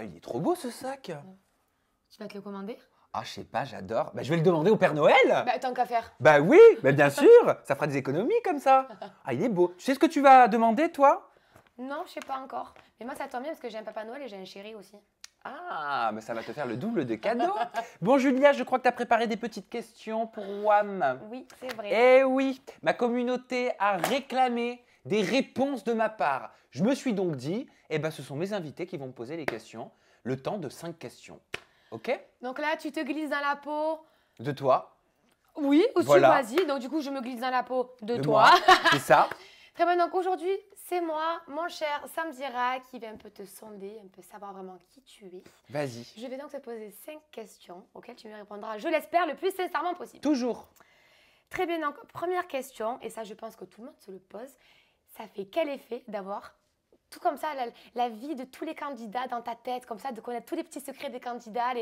il est trop beau ce sac. Tu vas te le commander? Ah, je sais pas, j'adore. Bah, je vais le demander au Père Noël. Bah, tant qu'à faire. Bah oui, bah bien sûr. Ça fera des économies comme ça. Ah, il est beau. Tu sais ce que tu vas demander, toi? Non, je sais pas encore. Mais moi, ça tombe bien parce que j'ai un Papa Noël et j'ai un chéri aussi. Ah, mais ça va te faire le double de cadeaux. Bon, Julia, je crois que tu as préparé des petites questions pour WAM. Oui, c'est vrai. Eh oui, ma communauté a réclamé des réponses de ma part. Je me suis donc dit, eh ben, ce sont mes invités qui vont me poser les questions, le temps de 5 questions. Ok? Donc là, tu te glisses dans la peau. De toi, Oui, aussi, Voilà. vas-y. Donc du coup, je me glisse dans la peau de de toi. moi, c'est ça. Très bien, donc aujourd'hui, c'est moi, mon cher Sam Dira, qui va un peu te sonder, un peu savoir vraiment qui tu es. Vas-y. Je vais donc te poser 5 questions auxquelles tu me répondras, je l'espère, le plus sincèrement possible. Toujours. Très bien, donc première question, et ça je pense que tout le monde se le pose, ça fait quel effet d'avoir tout comme ça la vie de tous les candidats dans ta tête, comme ça, de connaître tous les petits secrets des candidats,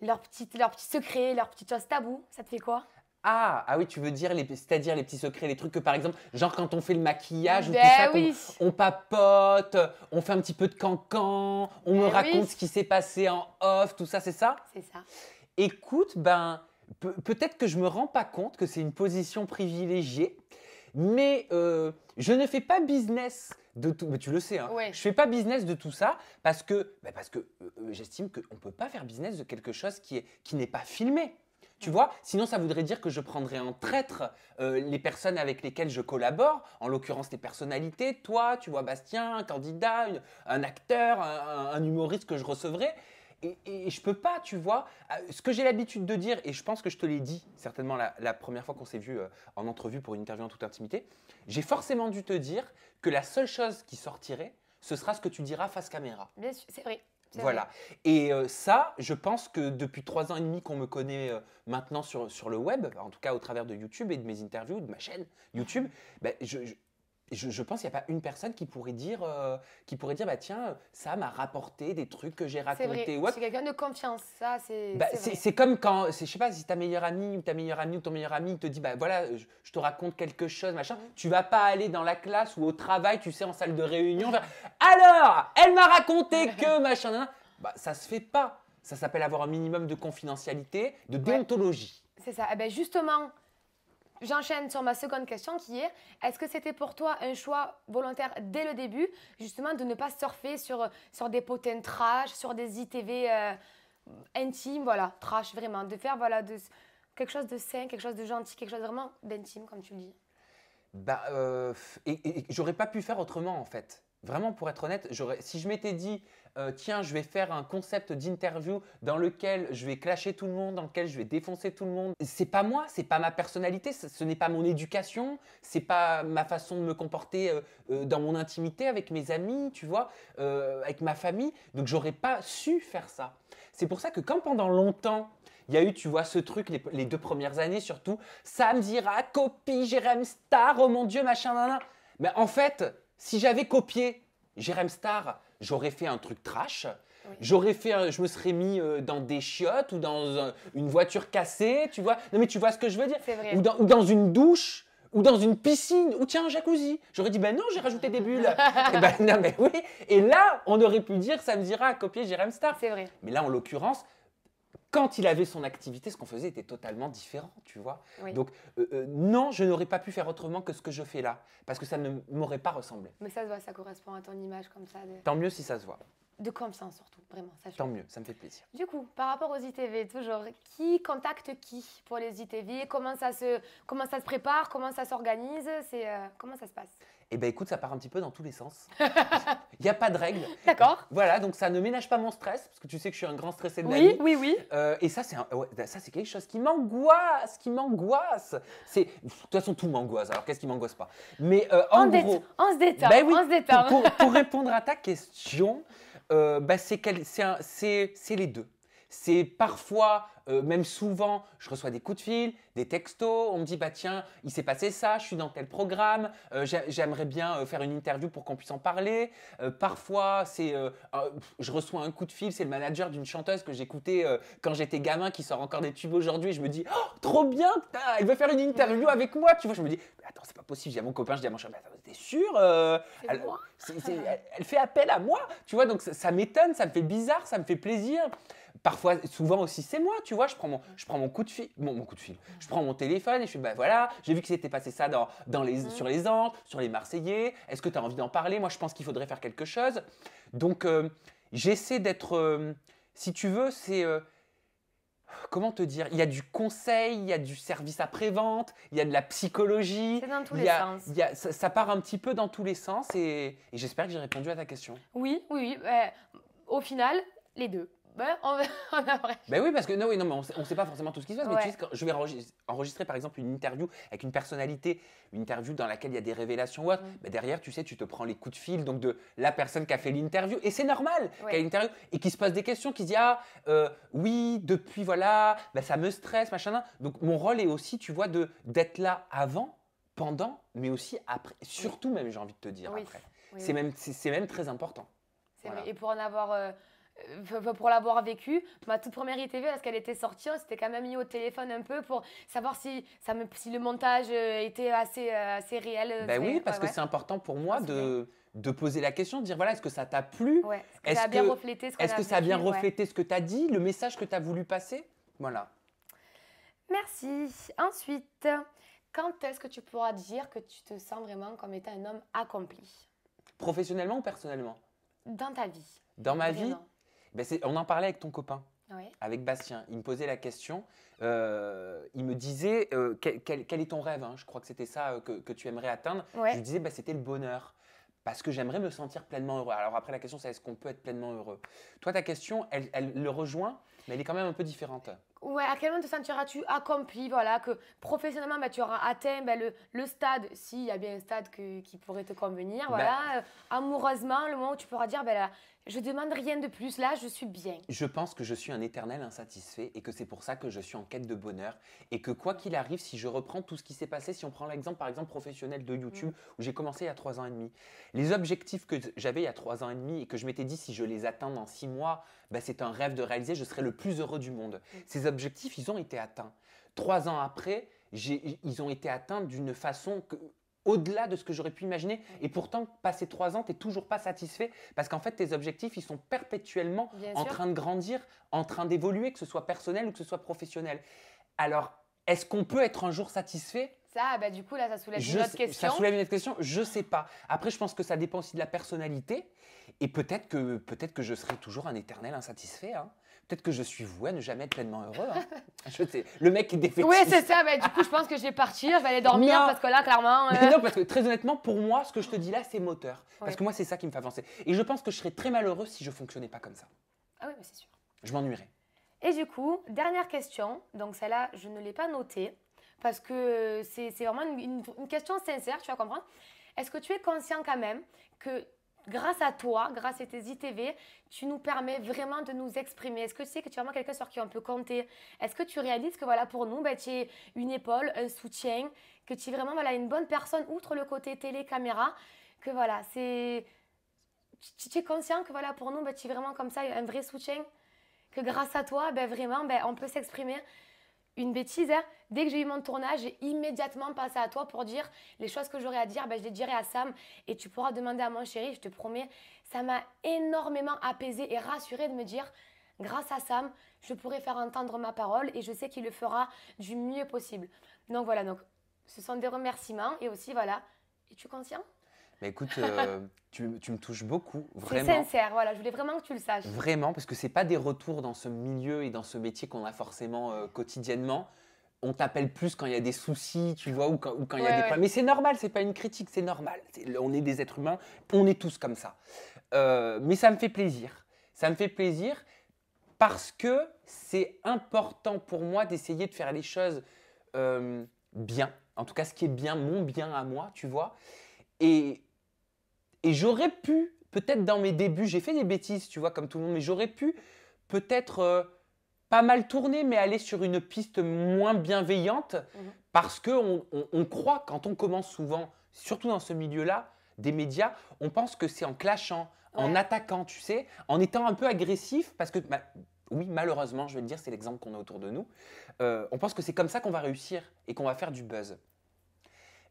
leurs petits secrets, leurs petites choses tabous, ça te fait quoi? Ah oui, tu veux dire, c'est-à-dire les petits secrets, les trucs que par exemple, genre quand on fait le maquillage ou tout Ben ça, qu'on- oui. on papote, on fait un petit peu de cancan, on me Ben raconte oui. ce qui s'est passé en off, tout ça, c'est ça? C'est ça. Écoute, ben, peut-être que je me rends pas compte que c'est une position privilégiée, mais je ne fais pas business de tout. Mais tu le sais, hein, Ouais. je fais pas business de tout ça parce que, j'estime qu'on ne peut pas faire business de quelque chose qui n'est pas filmé. Tu vois, sinon ça voudrait dire que je prendrais en traître les personnes avec lesquelles je collabore, en l'occurrence les personnalités, toi, tu vois, Bastien, un candidat, un acteur, un humoriste que je recevrais. Et je peux pas, tu vois. Ce que j'ai l'habitude de dire, et je pense que je te l'ai dit certainement la première fois qu'on s'est vu en entrevue pour une interview en toute intimité, j'ai forcément dû te dire que la seule chose qui sortirait, ce sera ce que tu diras face caméra. Bien sûr, c'est vrai. C'est Voilà. vrai. Et ça, je pense que depuis 3 ans et demi qu'on me connaît maintenant sur le web, en tout cas au travers de YouTube et de mes interviews, de ma chaîne YouTube, ben, je pense qu'il n'y a pas une personne qui pourrait dire, bah, tiens, ça m'a rapporté des trucs que j'ai C'est racontés. vrai. Ouais. C'est quelqu'un de confiance, ça, c'est Bah, c'est vrai. c'est comme quand, je sais pas, si ta meilleure amie ou ta meilleure amie ou ton meilleur ami te dit, bah voilà, je te raconte quelque chose, machin, tu vas pas aller dans la classe ou au travail, tu sais, en salle de réunion, faire, alors, elle m'a raconté que machin, nan, nan. Bah, ça se fait pas. Ça s'appelle avoir un minimum de confidentialité, de déontologie. C'est ça. Eh ben justement, j'enchaîne sur ma seconde question qui est, est-ce que c'était pour toi un choix volontaire dès le début, justement, de ne pas surfer sur des potins trash, sur des ITV intimes, voilà, trash vraiment, de faire voilà, quelque chose de sain, quelque chose de gentil, quelque chose vraiment d'intime, comme tu le dis. Bah, et j'aurais pas pu faire autrement en fait. Vraiment, pour être honnête, si je m'étais dit, tiens, je vais faire un concept d'interview dans lequel je vais clasher tout le monde, dans lequel je vais défoncer tout le monde, c'est pas moi, c'est pas ma personnalité, ce n'est pas mon éducation, c'est pas ma façon de me comporter dans mon intimité avec mes amis, tu vois, avec ma famille. Donc, j'aurais pas su faire ça. C'est pour ça que quand pendant longtemps, il y a eu, tu vois, ce truc, les 2 premières années surtout, Sam Dira, copie Jérém Star, oh mon Dieu, machin, nan, nan. Mais en fait, si j'avais copié Jérém Star, j'aurais fait un truc trash. Oui. Je me serais mis dans des chiottes ou dans une voiture cassée, tu vois. Non mais tu vois ce que je veux dire. C'est vrai. Ou dans une douche, ou dans une piscine, ou tiens, un jacuzzi. J'aurais dit, ben non, j'ai rajouté des bulles. Et ben non, mais oui. Et là, on aurait pu dire, Sam Dira a copié Jérém Star. C'est vrai. Mais là, en l'occurrence, quand il avait son activité, ce qu'on faisait était totalement différent, tu vois. Oui. Donc, non, je n'aurais pas pu faire autrement que ce que je fais là, parce que ça ne m'aurait pas ressemblé. Mais ça se voit, ça correspond à ton image comme ça, Tant mieux si ça se voit. de confiance surtout, vraiment. Ça, je Tant mieux, ça me fait plaisir. Du coup, par rapport aux ITV, toujours, qui contacte qui pour les ITV? Comment ça se prépare? Comment ça s'organise? Comment ça se passe? Eh bien, écoute, ça part un petit peu dans tous les sens. Il n'y a pas de règle. D'accord. Voilà, donc ça ne ménage pas mon stress, parce que tu sais que je suis un grand stressé de la Oui, vie. oui, oui. Et ça, c'est quelque chose qui m'angoisse, De toute façon, tout m'angoisse. Alors, qu'est-ce qui m'angoisse pas? Mais en gros, On se détend, ben oui, on se détend. pour répondre à ta question, c'est les deux. C'est parfois, même souvent, je reçois des coups de fil, des textos, on me dit bah tiens, il s'est passé ça, je suis dans tel programme, j'aimerais bien faire une interview pour qu'on puisse en parler. Parfois, je reçois un coup de fil, c'est le manager d'une chanteuse que j'écoutais quand j'étais gamin qui sort encore des tubes aujourd'hui. Je me dis oh, trop bien, putain, elle veut faire une interview avec moi, tu vois. Je me dis mais attends, c'est pas possible. J'ai à mon copain, je dis à mon chat, mais attends, t'es sûr elle, elle fait appel à moi, tu vois. Donc ça m'étonne, ça me fait bizarre, ça me fait plaisir. Parfois, souvent aussi, c'est moi, tu vois, je prends mon coup de fil, mon coup de fil. Je prends mon téléphone et je fais, bah voilà, j'ai vu que s'était passé ça sur les Andes, sur les Marseillais. Est-ce que tu as envie d'en parler? Moi, je pense qu'il faudrait faire quelque chose. Donc, j'essaie d'être, si tu veux, comment te dire? Il y a du conseil, il y a du service après-vente, il y a de la psychologie. C'est dans tous les sens. Ça part un petit peu dans tous les sens et j'espère que j'ai répondu à ta question. Oui. Au final, les deux. On a Ben oui, parce que non, mais on ne sait pas forcément tout ce qui se passe. Ouais. Mais tu sais, quand je vais enregistrer par exemple une interview avec une personnalité, une interview dans laquelle il y a des révélations ou autre, ben derrière, tu sais, tu te prends les coups de fil donc de la personne qui a fait l'interview. Et c'est normal qu'elle ait l'interview et qui se pose des questions, qui se dit ah, oui, depuis voilà, ben, ça me stresse, machin. Donc mon rôle est aussi, tu vois, d'être là avant, pendant, mais aussi après. Surtout même, j'ai envie de te dire après. C'est même très important. C'est vrai. Et pour en avoir. Pour l'avoir vécu, ma toute première ITV, lorsqu'elle était sortie, on s'était quand même mis au téléphone un peu pour savoir si le montage était assez réel. Ben oui, parce que c'est important pour moi de poser la question, de dire voilà, est-ce que ça t'a plu? Est-ce que ça a bien reflété ce qu'on a vécu? Est-ce que ça a bien reflété ce que tu as dit, le message que tu as voulu passer? Voilà. Merci. Ensuite, quand est-ce que tu pourras dire que tu te sens vraiment comme étant un homme accompli? Professionnellement ou personnellement? Dans ta vie. Dans ma vie? Ben on en parlait avec ton copain, avec Bastien. Il me posait la question, il me disait quel est ton rêve, hein? Je crois que c'était ça que tu aimerais atteindre. Je lui disais c'était le bonheur, parce que j'aimerais me sentir pleinement heureux. Alors après la question c'est est-ce qu'on peut être pleinement heureux? Toi ta question elle le rejoint, mais elle est quand même un peu différente. Ouais, à quel moment te sentiras-tu accompli, voilà, que professionnellement tu auras atteint le stade, s'il y a bien un stade qui pourrait te convenir, voilà, amoureusement, le moment où tu pourras dire là, je demande rien de plus, là je suis bien. Je pense que je suis un éternel insatisfait et que c'est pour ça que je suis en quête de bonheur et que quoi qu'il arrive, si je reprends tout ce qui s'est passé, si on prend l'exemple par exemple professionnel de YouTube où j'ai commencé il y a 3 ans et demi, les objectifs que j'avais il y a 3 ans et demi et que je m'étais dit si je les atteins dans 6 mois, c'est un rêve de réaliser, je serai le plus heureux du monde. Ces objectifs, ils ont été atteints. 3 ans après, ils ont été atteints d'une façon au-delà de ce que j'aurais pu imaginer. Et pourtant, passé 3 ans, tu n'es toujours pas satisfait parce qu'en fait, tes objectifs, ils sont perpétuellement en train de grandir, en train d'évoluer, que ce soit personnel ou que ce soit professionnel. Alors, est-ce qu'on peut être un jour satisfait? Ça, du coup, là, ça soulève une autre question. Ça soulève une autre question, je ne sais pas. Après, je pense que ça dépend aussi de la personnalité. Et peut-être que je serai toujours un éternel insatisfait. Hein. Peut-être que je suis voué à ne jamais être pleinement heureux. Hein. Je sais, le mec est défaitiste. Oui, c'est ça. Du coup, je pense que je vais partir, je vais aller dormir parce que là, clairement… Non, parce que très honnêtement, pour moi, ce que je te dis là, c'est moteur. Parce que moi, c'est ça qui me fait avancer. Et je pense que je serais très malheureux si je ne fonctionnais pas comme ça. Ah oui, mais c'est sûr. Je m'ennuierais. Et du coup, dernière question. Donc celle-là, je ne l'ai pas notée parce que c'est vraiment une question sincère, tu vas comprendre. Est-ce que tu es conscient quand même que grâce à toi, grâce à tes ITV, tu nous permets vraiment de nous exprimer? Est-ce que tu sais que tu es vraiment quelqu'un sur qui on peut compter? Est-ce que tu réalises que voilà, pour nous, tu es une épaule, un soutien, que tu es vraiment une bonne personne, outre le côté télé, caméra, que voilà, tu es conscient que voilà, pour nous, tu es vraiment comme ça, un vrai soutien, que grâce à toi, vraiment, on peut s'exprimer. Une bêtise, hein. Dès que j'ai eu mon tournage, j'ai immédiatement passé à toi pour dire les choses que j'aurais à dire, je les dirai à Sam et tu pourras demander à mon chéri, je te promets. Ça m'a énormément apaisée et rassurée de me dire, grâce à Sam, je pourrai faire entendre ma parole et je sais qu'il le fera du mieux possible. Donc voilà, ce sont des remerciements et aussi voilà, es-tu conscient? Mais écoute, tu me touches beaucoup, vraiment. C'est sincère, voilà, je voulais vraiment que tu le saches. Vraiment, parce que ce n'est pas des retours dans ce milieu et dans ce métier qu'on a forcément quotidiennement. On t'appelle plus quand il y a des soucis, tu vois, ou quand il y a des problèmes. Mais c'est normal, ce n'est pas une critique, c'est normal. On est des êtres humains, on est tous comme ça. Mais ça me fait plaisir. Ça me fait plaisir parce que c'est important pour moi d'essayer de faire les choses bien. En tout cas, ce qui est bien, mon bien à moi, tu vois. Et j'aurais pu, peut-être dans mes débuts, j'ai fait des bêtises, tu vois, comme tout le monde, mais j'aurais pu peut-être pas mal tourner, mais aller sur une piste moins bienveillante parce qu'on croit, quand on commence souvent, surtout dans ce milieu-là, des médias, on pense que c'est en clashant, en attaquant, tu sais, en étant un peu agressif parce que, oui, malheureusement, je vais te dire, c'est l'exemple qu'on a autour de nous. On pense que c'est comme ça qu'on va réussir et qu'on va faire du buzz.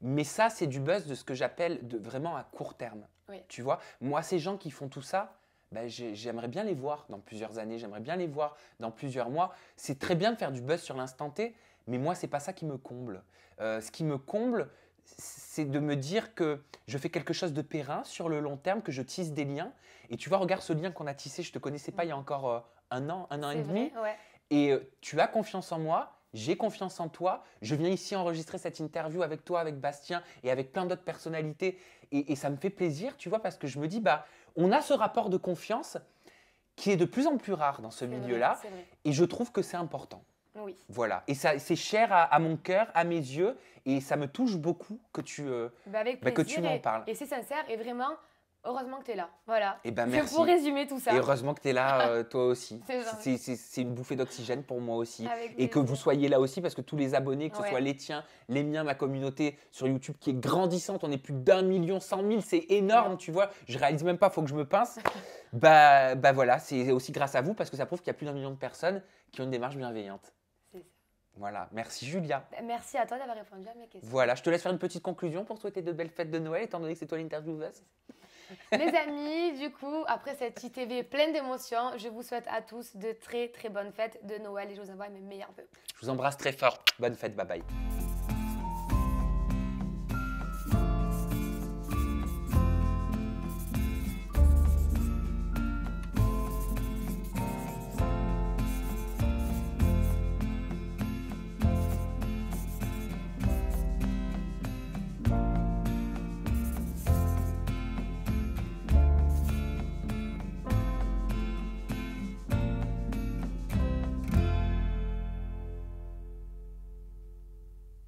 Mais ça, c'est du buzz de ce que j'appelle vraiment à court terme. Oui. Tu vois, moi, ces gens qui font tout ça, j'aimerais bien les voir dans plusieurs années, j'aimerais bien les voir dans plusieurs mois. C'est très bien de faire du buzz sur l'instant T, mais moi, c'est pas ça qui me comble. Ce qui me comble, c'est de me dire que je fais quelque chose de périn sur le long terme, que je tisse des liens. Et tu vois, regarde ce lien qu'on a tissé, je ne te connaissais pas il y a encore un an et demi. Vrai, ouais. Et tu as confiance en moi, j'ai confiance en toi. Je viens ici enregistrer cette interview avec toi, avec Bastien et avec plein d'autres personnalités. Et ça me fait plaisir, tu vois, parce que je me dis, on a ce rapport de confiance qui est de plus en plus rare dans ce milieu-là. C'est vrai. Et je trouve que c'est important. Oui. Voilà. Et ça, c'est cher à mon cœur, à mes yeux. Et ça me touche beaucoup que tu m'en parles. Et c'est sincère et vraiment, heureusement que tu es là. Voilà. Et merci. Pour résumer tout ça. Et heureusement que tu es là, toi aussi. C'est C'est une bouffée d'oxygène pour moi aussi. Avec Et plaisir. que vous soyez là aussi, parce que tous les abonnés, que ce soit les tiens, les miens, ma communauté sur YouTube qui est grandissante, on est plus d'1 million 100 000, c'est énorme, tu vois. Je réalise même pas, il faut que je me pince. Voilà, c'est aussi grâce à vous, parce que ça prouve qu'il y a plus d'1 million de personnes qui ont une démarche bienveillante. C'est ça. Voilà, merci Julia. Merci à toi d'avoir répondu à mes questions. Voilà, je te laisse faire une petite conclusion pour souhaiter de belles fêtes de Noël, étant donné que c'est toi l'intervieweuse. Les amis, du coup, après cette ITV pleine d'émotions, je vous souhaite à tous de très très bonnes fêtes de Noël et je vous envoie mes meilleurs vœux. Je vous embrasse très fort. Bonne fête, bye bye.